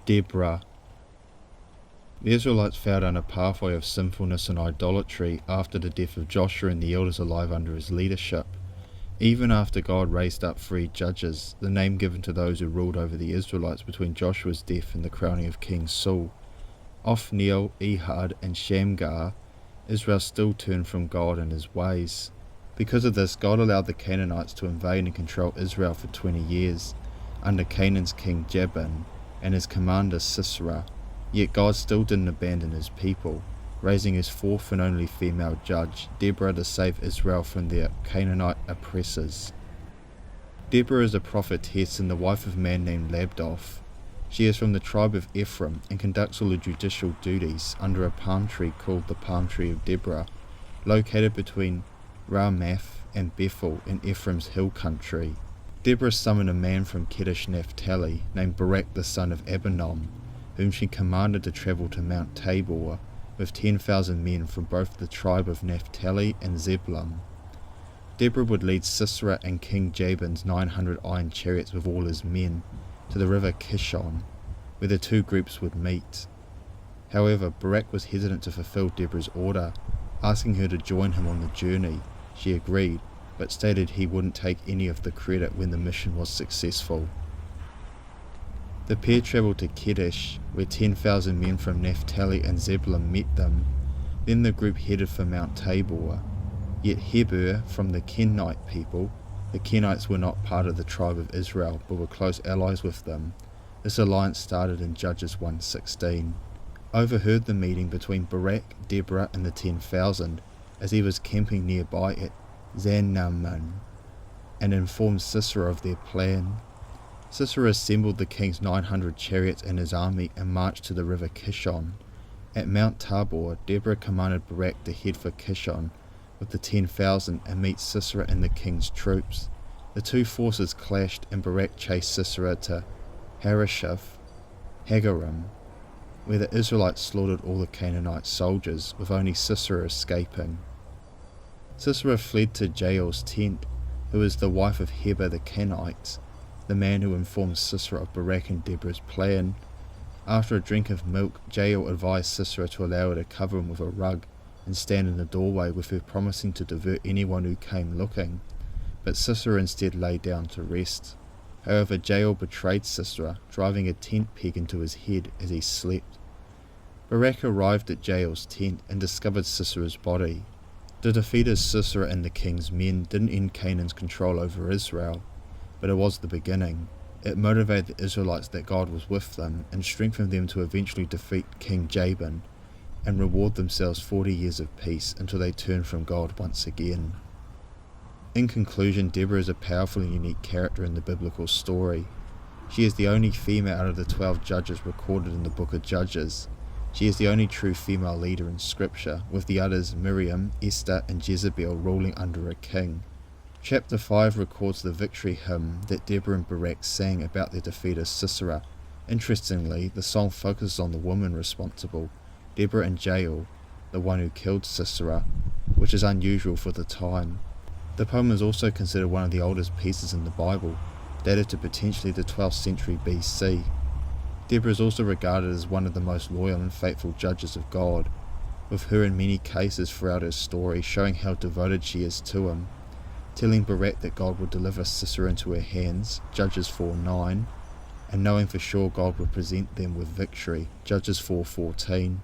Deborah. The Israelites fell down a pathway of sinfulness and idolatry after the death of Joshua and the elders alive under his leadership. Even after God raised up 3 judges, the name given to those who ruled over the Israelites between Joshua's death and the crowning of King Saul, Othniel, Ehud, and Shamgar, Israel still turned from God and his ways. Because of this, God allowed the Canaanites to invade and control Israel for 20 years, under Canaan's king Jabin and his commander Sisera. Yet God still didn't abandon his people, raising his 4th and only female judge, Deborah, to save Israel from their Canaanite oppressors. Deborah is a prophetess and the wife of a man named Labdoth. She is from the tribe of Ephraim and conducts all the judicial duties under a palm tree called the Palm Tree of Deborah, located between Ramath and Bethel in Ephraim's hill country. Deborah summoned a man from Kedesh Naphtali named Barak the son of Abinoam, whom she commanded to travel to Mount Tabor with 10,000 men from both the tribe of Naphtali and Zebulun. Deborah would lead Sisera and King Jabin's 900 iron chariots with all his men to the river Kishon, where the 2 groups would meet. However, Barak was hesitant to fulfill Deborah's order, asking her to join him on the journey. She agreed, but stated he wouldn't take any of the credit when the mission was successful. The pair travelled to Kedesh, where 10,000 men from Naphtali and Zebulun met them. Then the group headed for Mount Tabor. Yet Heber from the Kenite people, the Kenites were not part of the tribe of Israel, but were close allies with them. This alliance started in Judges 1:16. Overheard the meeting between Barak, Deborah, and the 10,000 as he was camping nearby at Zanaman, and informed Sisera of their plan. Sisera assembled the king's 900 chariots and his army and marched to the river Kishon. At Mount Tabor, Deborah commanded Barak to head for Kishon with the 10,000 and meet Sisera and the king's troops. The 2 forces clashed and Barak chased Sisera to Harosheth Hagarim, where the Israelites slaughtered all the Canaanite soldiers, with only Sisera escaping. Sisera fled to Jael's tent, who was the wife of Heber the Kenite, the man who informed Sisera of Barak and Deborah's plan. After a drink of milk, Jael advised Sisera to allow her to cover him with a rug and stand in the doorway, with her promising to divert anyone who came looking, but Sisera instead lay down to rest. However, Jael betrayed Sisera, driving a tent peg into his head as he slept. Barak arrived at Jael's tent and discovered Sisera's body. The defeat of Sisera and the king's men didn't end Canaan's control over Israel, but it was the beginning. It motivated the Israelites that God was with them and strengthened them to eventually defeat King Jabin and reward themselves 40 years of peace until they turned from God once again. In conclusion, Deborah is a powerful and unique character in the biblical story. She is the only female out of the 12 judges recorded in the book of Judges. She is the only true female leader in scripture, with the others Miriam, Esther, and Jezebel ruling under a king. Chapter 5 records the victory hymn that Deborah and Barak sang about their defeat of Sisera. Interestingly, the song focuses on the woman responsible, Deborah and Jael, the one who killed Sisera, which is unusual for the time. The poem is also considered one of the oldest pieces in the Bible, dated to potentially the 12th century BC. Deborah is also regarded as one of the most loyal and faithful judges of God, with her in many cases throughout her story showing how devoted she is to him, telling Barak that God would deliver Sisera into her hands, Judges 4:9, and knowing for sure God would present them with victory, Judges 4:14.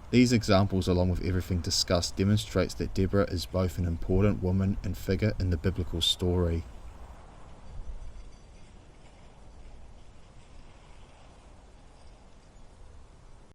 These examples, along with everything discussed, demonstrates that Deborah is both an important woman and figure in the biblical story.